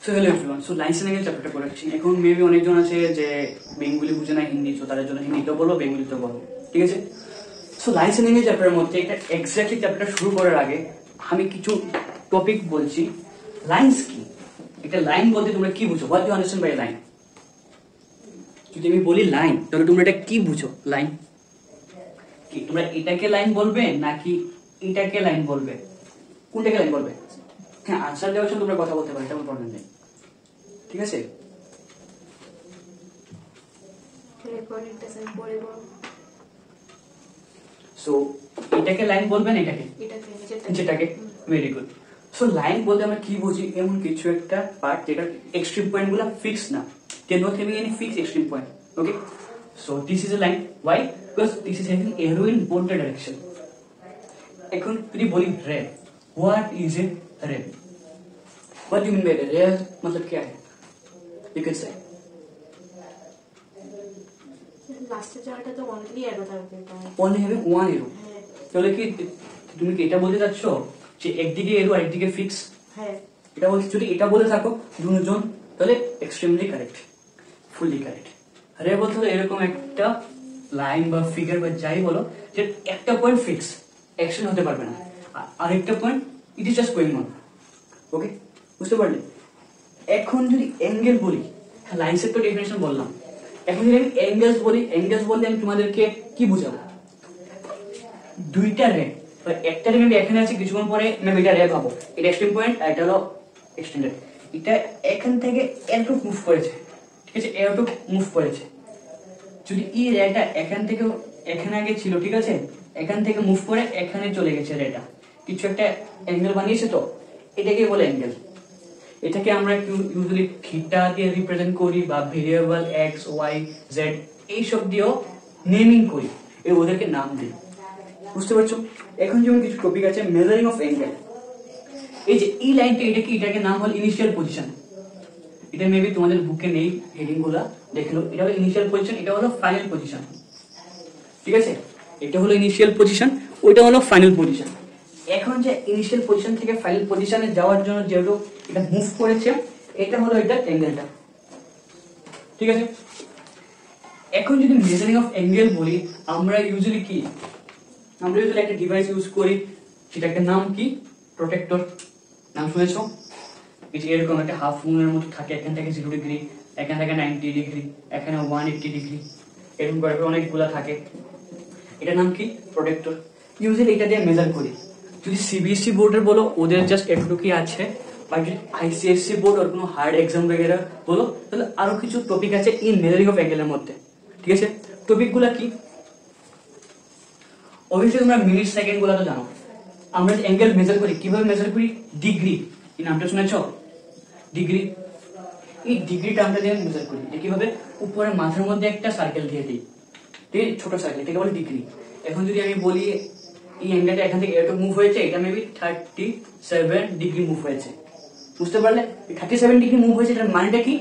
So hello everyone, so lines and angle চ্যাপ্টারটা পড়াচ্ছি। এখন মেবি অনেকজন আছে যে বেঙ্গলি বুঝে না হিন্দি, তো তাদের জন্য হিন্দিতেও বলবো, বেঙ্গলিতেও বলবো, ঠিক আছে? সো লাইন্স এন্ড অ্যাঙ্গেল চ্যাপ্টারের মধ্যে এটা এক্স্যাক্টলি চ্যাপ্টারটা শুরু করার আগে আমি কিছু টপিক বলছি। লাইন্স কি, একটা লাইন বলতে তোমরা কি বুঝো? What do understand by line? যদি আমি বলি লাইন, তাহলে তোমরা এটা কি বুঝো? লাইন কি? তোমরা এটাকে লাইন বলবে নাকি এটাকে লাইন বলবে? কোনটাকে লাইন বলবে? হ্যাঁ, আনসার দেওয়ার জন্য তোমরা কথা বলতে পারো, এটা কোনো প্রবলেম নেই, ঠিক আছে? সো এটাকে লাইন বলবেন, এটাকে যেটাকে, ভেরি গুড। সো লাইন বলতে আমরা কি বুঝি? এমন কিছু একটা পার্ট যেটা এক্সট্রিম পয়েন্ট গুলো ফিক্স না, cannot having any fix extreme point. Okay, so this is a line. Why? Because this is having arrow in both the direction. এখন যদি বলি ray, what is a ray? What do you mean by ray? मतलब क्या है? You can say লাস্টের জায়গাটা তো only এরো থাকবে, only having one arrow। তাহলে কি তুমি কি এটা বলতে যাচ্ছ যে একদিকে এরো আর একদিকে ফিক্স? হ্যাঁ, এটা বলছি। যদি এটা বলে থাকো দুজন, তাহলে এক্সট্রিমলি কারেক্ট, ফুললি কারেক্ট। রে বলতে হলো এরকম একটা লাইন বা ফিগার বা যাই বলো, যে একটা পয়েন্ট ফিক্স, অ্যাকশন হতে পারবে না, আরেকটা point it is just going on. Okay, বুঝতে পারলে? এখন যদি অ্যাঙ্গেল বলি, লাইনসের তো ডেফিনেশন বললাম, এখন যদি আমি অ্যাঙ্গেলস বলি, অ্যাঙ্গেলস বলতে আমি তোমাদেরকে কি বুঝাবো? দুইটা রে, একটা রে মেবি এখানে আছে, কিছুক্ষণ পরে মেবি এটা রে পাবো, এটা এক্সট্রিম পয়েন্ট আর এটা হলো এক্সটেন্ডেড। এটা এখান থেকে এতটুকু মুভ করেছে, ঠিক আছে, এতটুকু মুভ করেছে। যদি এই রেটা এখান থেকে এখানে আগে ছিল, ঠিক আছে, এখান থেকে মুভ করে এখানে চলে গেছে রেটা, কিছু একটা অ্যাঙ্গেল বানিয়েছে, তো এটাকে বলে অ্যাঙ্গেল। এটাকে আমরা ইউজুয়ালি থিটা দিয়ে রিপ্রেজেন্ট করি, বা ভেরিয়েবল এক্স ওয়াই জেড এইসব দিয়েও নেমিং করি, ওদেরকে নাম দিই। বুঝতে পারছো? এখন যেমন কিছু টপিক আছে মেজারিং অফ অ্যাঙ্গেল, এই যে এই লাইনটা, এটাকে নাম হল ইনিশিয়াল পজিশন। এটা মেবি তোমাদের বুকে নেই, হেডিং গুলা দেখলো। এটা হলো ইনিশিয়াল পজিশন, এটা হলো ফাইনাল পজিশন, ঠিক আছে? এটা হলো ইনিশিয়াল পজিশন, ওইটা হলো ফাইনাল পজিশন। এখন যে ইনিশিয়াল পজিশন থেকে ফাইনাল পজিশনে যাওয়ার জন্য যেহেতু এটা মুভ করেছে, এটা হলো এটা অ্যাঙ্গেলটা, ঠিক আছে? এখন যদি মেজারিং অফ অ্যাঙ্গেল বলি, আমরা ইউজুয়ালি কি, আমরা ইউজুয়ালি একটা ডিভাইস ইউজ করি, সেটাকে নাম কি? প্রোটেক্টর। নাম শুনেছো? এই যে এরকম একটা হাফ মুনের মতো থাকে, এখান থেকে 0 ডিগ্রি, এখান থেকে 90 ডিগ্রি, এখানে 180 ডিগ্রি, এরকম করে অনেকগুলো থাকে। এটার নাম কি? প্রোটেক্টর। ইউজুয়ালি এটা দিয়ে মেজার করি। যদি সিবিএসসি বোর্ডের বলো, ওদের জাস্ট এতটুকুই আছে। বা যদি আইসিএসসি বোর্ড আর কোনো হার্ড এক্সাম বগেরা বলো, তাহলে আরো কিছু টপিক আছে ইন মেজারিং অফ অ্যাঙ্গেলের মধ্যে, ঠিক আছে? টপিকগুলো কি? অবশ্যই তোমরা মিনিট সেকেন্ড গুলো তো জানো। আমরা অ্যাঙ্গেল মেজার করি, কিভাবে মেজার করি? ডিগ্রি। এই নামটা শুনেছো? ডিগ্রি। এই ডিগ্রিটা আমরা দিয়ে মেজার করি, কিভাবে? উপরে মাথার মধ্যে একটা সার্কেল দিয়ে দিই, ঠিক আছে, ছোট সার্কেল, এটাকে বলে ডিগ্রি। এখন যদি আমি বলি এই অ্যাঙ্গেলটা এখান থেকে এত মুভ হয়েছে, এটা মেবি 37 ডিগ্রি মুভ হয়েছে। বুঝতে পারলে? 37 ডিগ্রি মুভ হয়েছে, এটার মানেটা কি?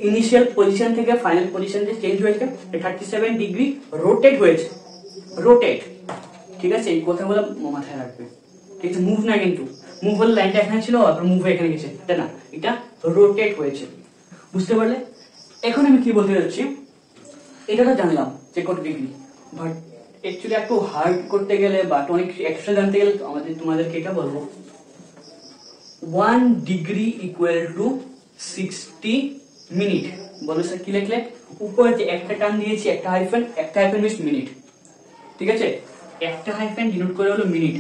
ইনিশিয়াল পজিশন থেকে ফাইনাল পজিশনে চেঞ্জ হয়েছে, 37 ডিগ্রি রোটেট হয়েছে, রোটেট, ঠিক আছে? এই কথাগুলো মাথায় রাখবে, ঠিক আছে? মুভ না, কিন্তু মুভ হলে লাইনটা এখানে ছিল, আর মুভ হয়ে এখানে গেছে, এটা না, এটা রোটেট হয়েছে। বুঝতে পারলে? এখন আমি কি বলতে যাচ্ছি, এটা তো জানলাম যে কত ডিগ্রি, বাট অ্যাকচুয়ালি একটু হার্ড করতে গেলে বা অনেক এক্সট্রা জানতে গেলে তোমাদেরকে এটা বলবো, 1 ডিগ্রি ইকুয়াল টু 60 মিনিট। বলো স্যার কি লিখলে? উপরে যে একটা টান দিয়েছি, একটা হাইফেন মিন্স মিনিট, ঠিক আছে? একটা হাইফেন ডিনোট করে হলো মিনিট,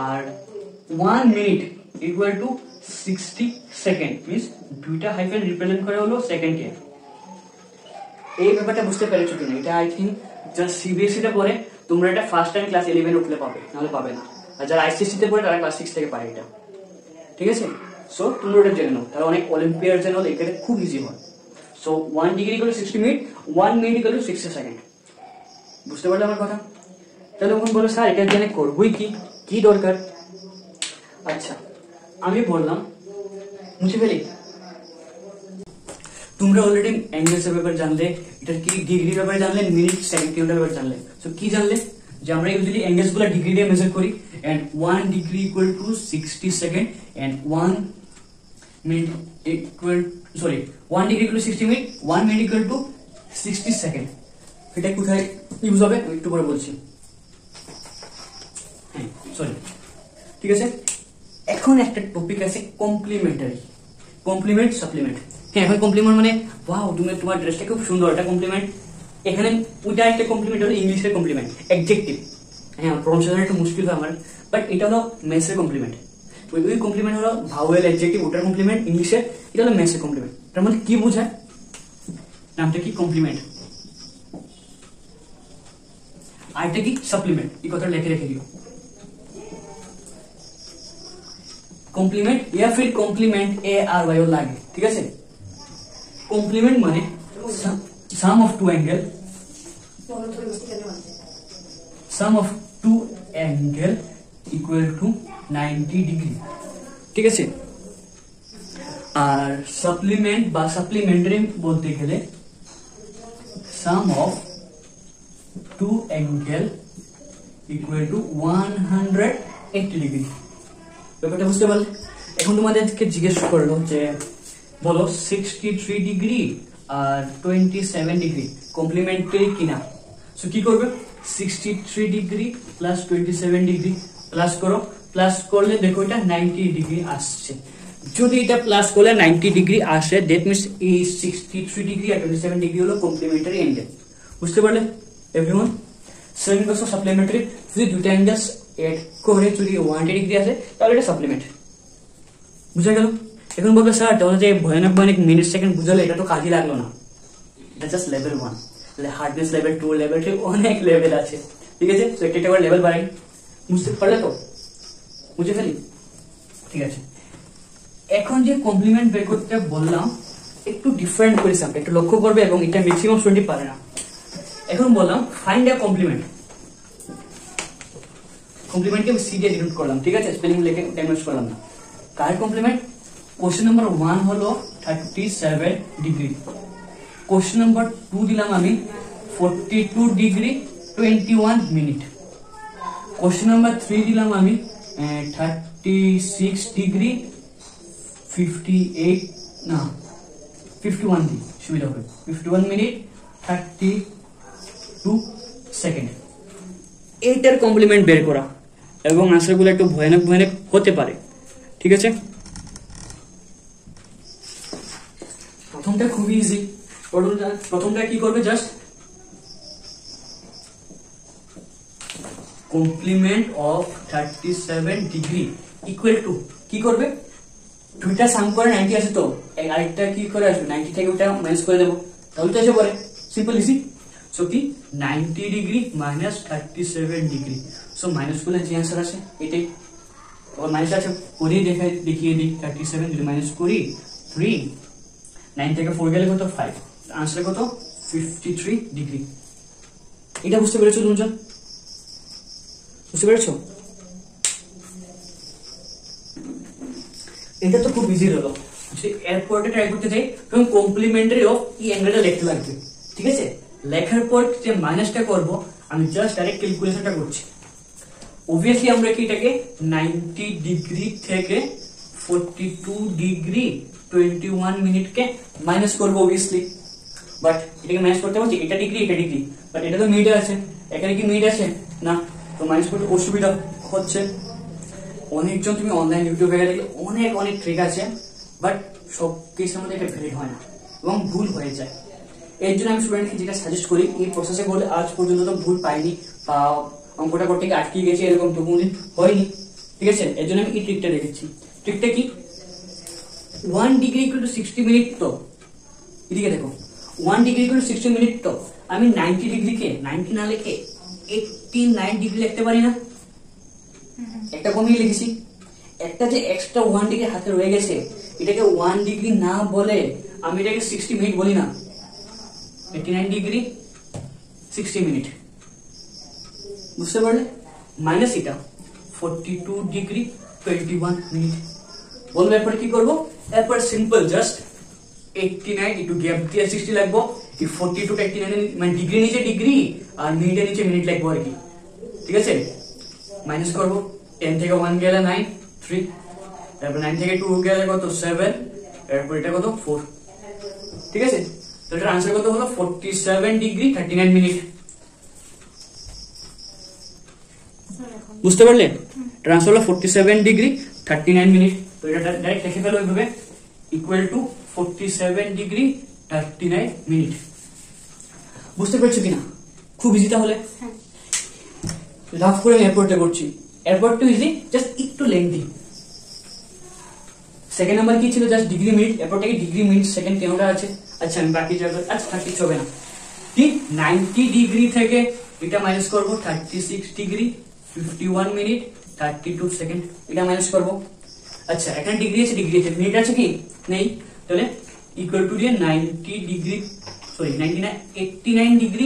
আর 1 minute equal to 60 second means দুইটা হাইফেন রিপ্রেজেন্ট করে হলো সেকেন্ডকে। এই ব্যাপারটা বুঝতে পেরেছো কিনা? এটা আই থিঙ্ক যারা সিবিএসসি তে পড়ে, তোমরা এটা ফার্স্ট টাইম ক্লাস 11 উঠলে পাবে, নাহলে পাবে না। আর যারা আইসিএসসি তে পড়ে, তারা ক্লাস 6 থেকে পারে এটা, ঠিক আছে? সো তোমরা এটা জেনে নাও, তারা অনেক অলিম্পিয়াড জেনে হলে এটা খুব ইজি হয়। So 1 degree equal to 60 minute, 1 minute equal to 60 second. বুঝতে পারলে আমার কথা? তাহলে তখন বলো স্যার এটা জেনে করবই কি, কি দরকার? আচ্ছা, আমি বললাম মুছে ফেলি। তোমরা অলরেডি অ্যাঙ্গেলস এর ব্যাপারে জানলে, এটার কি ডিগ্রির ব্যাপারে জানলে, মিনিট সেকেন্ড কিলোমিটার ব্যাপারে জানলে। সো কি জানলে? যে আমরা ইউজুয়ালি অ্যাঙ্গেলস গুলো ডিগ্রি দিয়ে মেজার করি, and 1 degree equal to 60 second, and 1 minute equal, sorry, 1 degree equal to 60 minute, 1 minute equal to 60 second. এটা কোথায় ইউজ হবে আমি একটু পরে বলছি। হ্যাঁ সরি, ঠিক আছে। এখন একটা টপিক আছে কমপ্লিমেন্টারি, কমপ্লিমেন্ট সাপ্লিমেন্ট। হ্যাঁ এখন কমপ্লিমেন্ট মানে ওয়াও তুমি তোমার ড্রেসটা খুব সুন্দর, এটা কমপ্লিমেন্ট। এখানে ওইটা একটা কমপ্লিমেন্ট হলো ইংলিশের কমপ্লিমেন্ট, অ্যাডজেক্টিভ। হ্যাঁ প্রনাউন্সিয়েশন একটু মুশকিল হয় আমার, বাট এটা হলো মেসের কমপ্লিমেন্ট। ওই কমপ্লিমেন্ট হলো ভাওয়েল অ্যাডজেক্টিভ, ওটার কমপ্লিমেন্ট ইংলিশে, এটা হলো মেসের কমপ্লিমেন্ট। তার মানে কি বোঝায়, নামটা কি কমপ্লিমেন্ট, আর এটা কি সাপ্লিমেন্ট। এই কথা লিখে রেখে দিও, কমপ্লিমেন্ট या फिर कॉम्प्लीमेंट ए आर वाई लागे, ठीक है। कॉम्प्लीमेंट माने sum of two angle, sum of two angle equal to 90 degree, ठीक है। और सप्लीमेंट बा सप्लीमेंटारी बोलते गेले sum of two angle equal to 180 degree. ব্যাপারটা বুঝতে পারলে? এখন তোমাদেরকে জিজ্ঞেস করলো যে বলো 63 ডিগ্রি আর 27 ডিগ্রি কমপ্লিমেন্টারি কিনা। সো কি করবে, 63 ডিগ্রি প্লাস 27 ডিগ্রি প্লাস করো, প্লাস করলে দেখো এটা 90 ডিগ্রি আসছে। যদি এটা প্লাস করলে 90 ডিগ্রি আসে, দ্যাট মিন্স এই 63 ডিগ্রি আর 27 ডিগ্রি হলো কমপ্লিমেন্টারি অ্যাঙ্গেল। বুঝতে পারলে এভরিওয়ান? সেম কসো সাপ্লিমেন্টারি, যদি দুটো অ্যাঙ্গেলস এড করে যদি 180 ডিগ্রি আসে তাহলে এটা সাপ্লিমেন্ট। বুঝা গেল? এখন বলবে স্যার তাহলে যে ভয়ানক ভয়ানক মিনিট সেকেন্ড বুঝালে এটা তো কাজই লাগলো না। এটা just level 1, hardness level 2, level 3, অনেক লেভেল আছে, ঠিক আছে। তো একটা করে লেভেল বাড়াই, বুঝতে পারলে তো? বুঝে ফেলি, ঠিক আছে। এখন যে কমপ্লিমেন্ট বের করতে বললাম একটু ডিফারেন্ট করে সামটা একটু লক্ষ্য করবে, এবং এটা ম্যাক্সিমাম স্টুডেন্ট পারে না। এখন বললাম ফাইন্ড আ কমপ্লিমেন্ট, কমপ্লিমেন্টকে আমি সি দিয়ে ডিনোট করলাম, ঠিক আছে, স্পেলিং লিখে টাইম করলাম না। কার কমপ্লিমেন্ট? কোশ্চেন নাম্বার 1 হলো 37 ডিগ্রি, কোশ্চেন নাম্বার 2 দিলাম আমি 42 ডিগ্রি 21 মিনিট, কোশ্চেন নাম্বার 3 দিলাম আমি 36 ডিগ্রি 58 না 51 দিই, সুবিধা হবে, 51 মিনিট 32 সেকেন্ড। এইটার কমপ্লিমেন্ট বের করা, এবং আনসারগুলো একটু ভয়ানক ভয়ানক হতে পারে, ঠিক আছে। প্রথমটা খুবই ইজি, প্রথমটা কি করবে, just complement of 37 degree equal to কি করবে, দুইটা সাম করে 90 আসে, তো আরেকটা কি করে আসবে 90 থেকে ওটা মাইনাস করে দেবো, তাহলে তো এসে পড়ে, সিম্পল ইজি। সো কি 90 degree minus 37 degree, so minus করলে যে আনসার আসে এটাই। আবার মাইনাস আছে করি দেখিয়ে দিই, 37 যদি মাইনাস করি 3, 9 থেকে 4 গেলে কত 5, আনসার কত 53 ডিগ্রি। এটা বুঝতে পেরেছো দুজন? বুঝতে পেরেছো? এটা তো খুব ইজি হলো। এরপরটা ট্রাই করতে চাই, এবং কমপ্লিমেন্টারি অফ এই অ্যাঙ্গেলটা লিখতে লাগবে, ঠিক আছে। লেখার পর যে মাইনাসটা করব আমি জাস্ট ডাইরেক্ট ক্যালকুলেশনটা করছি। অবভিয়াসলি আমরা কি এটাকে 90 ডিগ্রি থেকে 42 ডিগ্রি 21 মিনিটকে মাইনাস করব অবভিয়াসলি, বাট এটাকে মাইনাস করতে পারছি, এটা ডিগ্রি এটা ডিগ্রি, বাট এটা তো মিনিটে আছে, এখানে কি মিনিট আছে না, তো মাইনাস করতে অসুবিধা হচ্ছে। অনেকজন তুমি অনলাইন ইউটিউবে গেলে অনেক অনেক ট্রিক আছে, বাট সব কেসের মধ্যে এটা ভ্যালিড হয় না এবং ভুল হয়ে যায়। এর জন্য আমি স্টুডেন্টকে যেটা সাজেস্ট করি, এই প্রসেসে বলে আজ পর্যন্ত তো ভুল পাইনি বা অঙ্কটা করতে গিয়ে আটকে গেছে এরকম তো কোনোদিন হয়নি, ঠিক আছে। এর জন্য আমি এই ট্রিকটা রেখেছি। ট্রিকটা কি, 1 ডিগ্রি ইকুয়াল টু 60 মিনিট, তো এদিকে দেখো 1 ডিগ্রি ইকুয়াল টু 60 মিনিট, তো আমি 90 ডিগ্রিকে 90 না লিখে 89 ডিগ্রি লিখতে পারি না, একটা কমিয়ে লিখেছি। একটা যে এক্সট্রা 1 ডিগ্রি হাতে রয়ে গেছে, এটাকে 1 ডিগ্রি না বলে আমি এটাকে 60 মিনিট বলি না, 89 ডিগ্রি 60 মিনিট, বুঝতে পারলে। মাইনাস এটা 42 ডিগ্রি 21 মিনিট বলবো। এরপরে কি করবো, এরপর সিম্পল জাস্ট 89 একটু গ্যাপ দিয়ে 60 লাগবো, 42 টা 89 মানে ডিগ্রি নিচে ডিগ্রি আর মিনিটের নিচে মিনিট লাগবো আর কি, ঠিক আছে। মাইনাস করবো, 10 থেকে 1 গেলে 9, 3, তারপর 9 থেকে 2 গেলে কত 7, এরপর এটা কত 4। ঠিক আছে, তো এটার আনসার কত হলো 47 ডিগ্রি 39 মিনিট। স্যার এখন বুঝতে পারলে? ট্রান্সফার হলো 47 ডিগ্রি 39 মিনিট। তো এটা ডাইরেক্ট লিখে ফেলো এইভাবে, ইকুয়াল টু 47 ডিগ্রি 39 মিনিট। বুঝতে পারছো কিনা? খুব ইজি তাহলে। হ্যাঁ লাভ করে আমি এরপরটা করছি। এরপরটা ইজি, জাস্ট একটু লেন্থি। সেকেন্ড নাম্বার কি ছিল? Just degree minute. এরপরটা কি ডিগ্রি মিনিট সেকেন্ড কেনটা আছে? আচ্ছা আমি বাকি জায়গা আচ্ছা কিছু হবে না। কি 90 ডিগ্রি থেকে এটা মাইনাস করবো 36 ডিগ্রি 51 মিনিট 32 সেকেন্ড, এটা মাইনাস করবো। আচ্ছা এখানে ডিগ্রি আছে, ডিগ্রি আছে, মিনিট আছে কি নেই, তাহলে ইকুয়াল টু দিয়ে 90 ডিগ্রি সরি 89 ডিগ্রি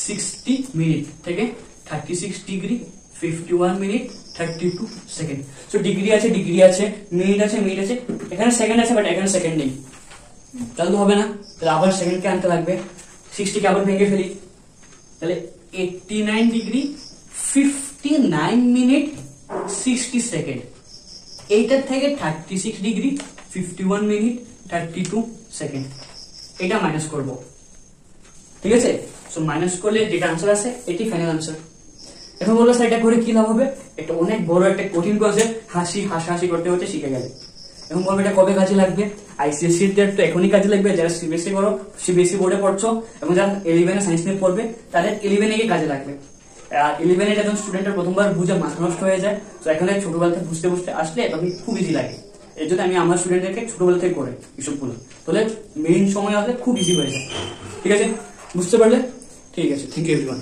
60 মিনিট থেকে 36 degree 51 minute 32 second. So degree আছে, ডিগ্রি আছে, মিনিট আছে, মিনিট আছে, এখানে সেকেন্ড আছে, বাট এখানে সেকেন্ড নেই, তাহলে তো হবে না। তাহলে আবার সেকেন্ডকে আনতে লাগবে। 60 কে আবার ভেঙে ফেলি, তাহলে 89 ডিগ্রি 59 মিনিট 60 সেকেন্ড। এইটার থেকে 36 ডিগ্রি 51 মিনিট 32 সেকেন্ড, এটা মাইনাস করব। ঠিক আছে, সো মাইনাস করলে যেটা আনসার আছে এটি ফাইনাল আনসার। এখন বললো স্যার এটা করে কি লাভ হবে? এটা অনেক বড় একটা কঠিন কনসেপ্ট, হাসাহাসি করতে হচ্ছে শিখে গেলে। এখন বলবো এটা কবে কাজে লাগবে? আইসিএসসি দের তো এখনই কাজে লাগবে, যারা সিবিএসসি করো সিবিএসসি বোর্ডে পড়ছো এবং যারা 11 সায়েন্স নিয়ে পড়বে তাদের 11 গিয়ে কাজে লাগবে। আর 11 যখন স্টুডেন্টের প্রথমবার বুঝে মাথা নষ্ট হয়ে যায়, তো এখানে ছোটবেলা থেকে বুঝতে বুঝতে আসলে তখন খুব ইজি লাগে। এর জন্য আমি আমার স্টুডেন্টদেরকে ছোটবেলা থেকে করে এসবগুলো, তাহলে মেইন সময় আসলে খুব ইজি হয়ে যায়। ঠিক আছে, বুঝতে পারলে? ঠিক আছে, থ্যাংক ইউ এভরিওয়ান।